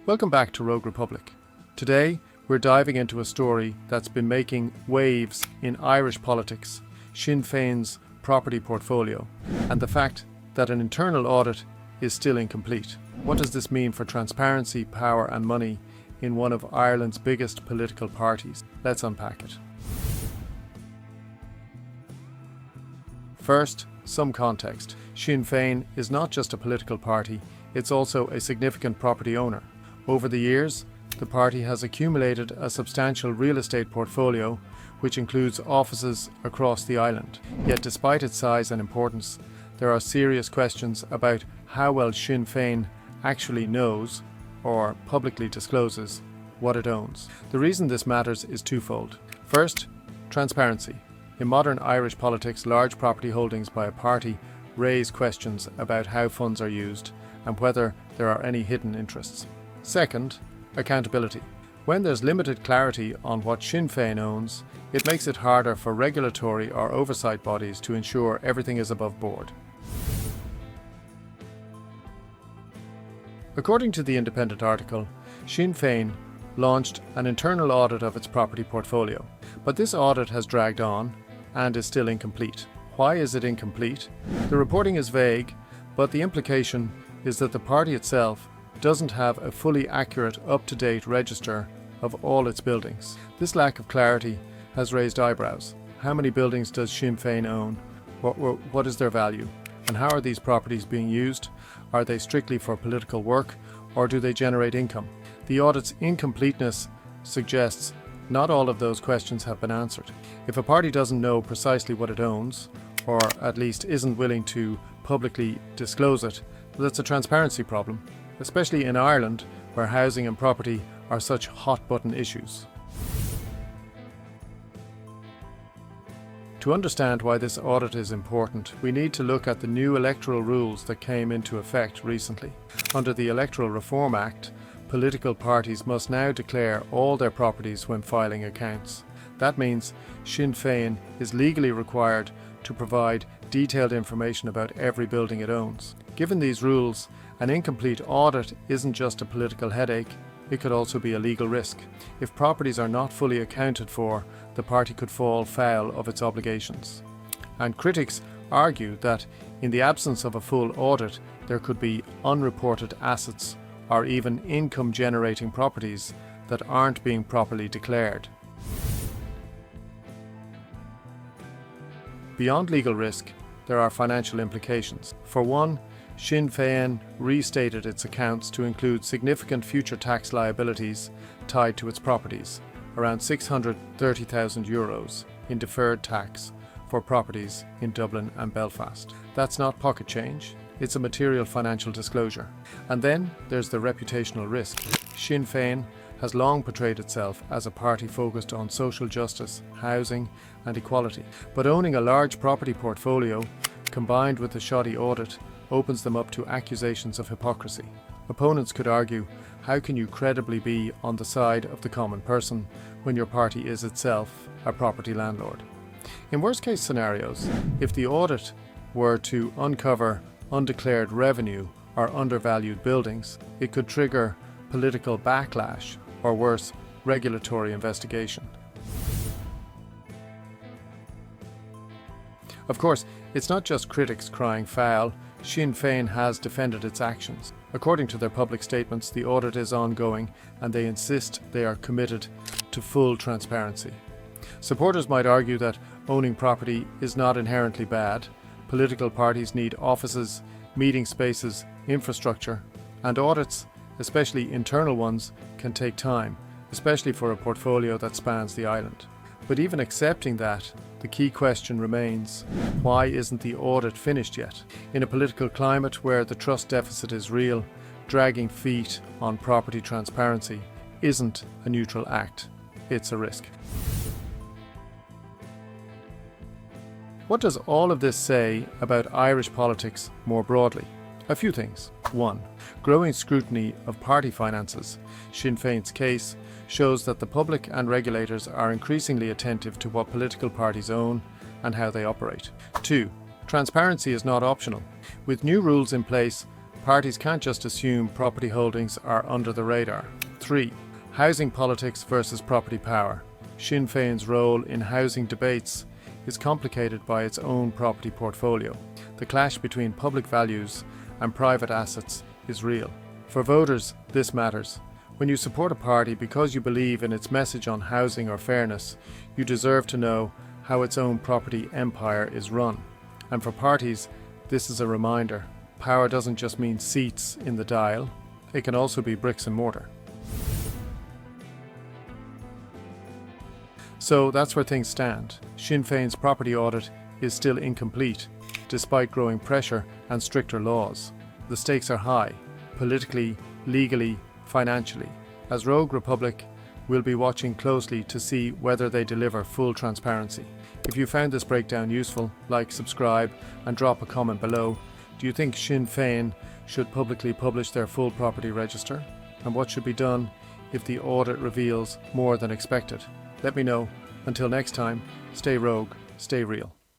Welcome back to Rogue Republic. Today, we're diving into a story that's been making waves in Irish politics, Sinn Féin's property portfolio, and the fact that an internal audit is still incomplete. What does this mean for transparency, power and money in one of Ireland's biggest political parties? Let's unpack it. First, some context. Sinn Féin is not just a political party, it's also a significant property owner. Over the years, the party has accumulated a substantial real estate portfolio, which includes offices across the island. Yet despite its size and importance, there are serious questions about how well Sinn Féin actually knows or publicly discloses what it owns. The reason this matters is twofold. First, transparency. In modern Irish politics, large property holdings by a party raise questions about how funds are used and whether there are any hidden interests. Second, accountability. When there's limited clarity on what Sinn Féin owns, it makes it harder for regulatory or oversight bodies to ensure everything is above board. According to the independent article, Sinn Féin launched an internal audit of its property portfolio, but this audit has dragged on and is still incomplete. Why is it incomplete? The reporting is vague, but the implication is that the party itself doesn't have a fully accurate, up-to-date register of all its buildings. This lack of clarity has raised eyebrows. How many buildings does Sinn Féin own? What is their value? And how are these properties being used? Are they strictly for political work, or do they generate income? The audit's incompleteness suggests not all of those questions have been answered. If a party doesn't know precisely what it owns, or at least isn't willing to publicly disclose it, that's a transparency problem, especially in Ireland, where housing and property are such hot-button issues. To understand why this audit is important, we need to look at the new electoral rules that came into effect recently. Under the Electoral Reform Act, political parties must now declare all their properties when filing accounts. That means Sinn Féin is legally required to provide detailed information about every building it owns. Given these rules, an incomplete audit isn't just a political headache, it could also be a legal risk. If properties are not fully accounted for, the party could fall foul of its obligations. And critics argue that in the absence of a full audit, there could be unreported assets or even income-generating properties that aren't being properly declared. Beyond legal risk, there are financial implications. For one, Sinn Féin restated its accounts to include significant future tax liabilities tied to its properties, around €630,000 in deferred tax for properties in Dublin and Belfast. That's not pocket change, it's a material financial disclosure. And then there's the reputational risk. Sinn Féin has long portrayed itself as a party focused on social justice, housing and equality. But owning a large property portfolio, combined with a shoddy audit, opens them up to accusations of hypocrisy. Opponents could argue, how can you credibly be on the side of the common person when your party is itself a property landlord? In worst-case scenarios, if the audit were to uncover undeclared revenue or undervalued buildings, it could trigger political backlash or worse, regulatory investigation. Of course, it's not just critics crying foul. Sinn Féin has defended its actions. According to their public statements, the audit is ongoing and they insist they are committed to full transparency. Supporters might argue that owning property is not inherently bad. Political parties need offices, meeting spaces, infrastructure, and audits, especially internal ones, can take time, especially for a portfolio that spans the island. But even accepting that, the key question remains, why isn't the audit finished yet? In a political climate where the trust deficit is real, dragging feet on property transparency isn't a neutral act, it's a risk. What does all of this say about Irish politics more broadly? A few things. 1. Growing scrutiny of party finances. Sinn Féin's case shows that the public and regulators are increasingly attentive to what political parties own and how they operate. 2. Transparency is not optional. With new rules in place, Parties can't just assume property holdings are under the radar. 3. Housing politics versus property power. Sinn Féin's role in housing debates is complicated by its own property portfolio. The clash between public values and private assets is real. For voters, this matters. When you support a party because you believe in its message on housing or fairness, you deserve to know how its own property empire is run. And for parties, this is a reminder. Power doesn't just mean seats in the dial, it can also be bricks and mortar. So that's where things stand. Sinn Féin's property audit is still incomplete, despite growing pressure and stricter laws. The stakes are high, politically, legally, financially. As Rogue Republic, we'll be watching closely to see whether they deliver full transparency. If you found this breakdown useful, like, subscribe, and drop a comment below. Do you think Sinn Féin should publicly publish their full property register? And what should be done if the audit reveals more than expected? Let me know. Until next time, stay rogue, stay real.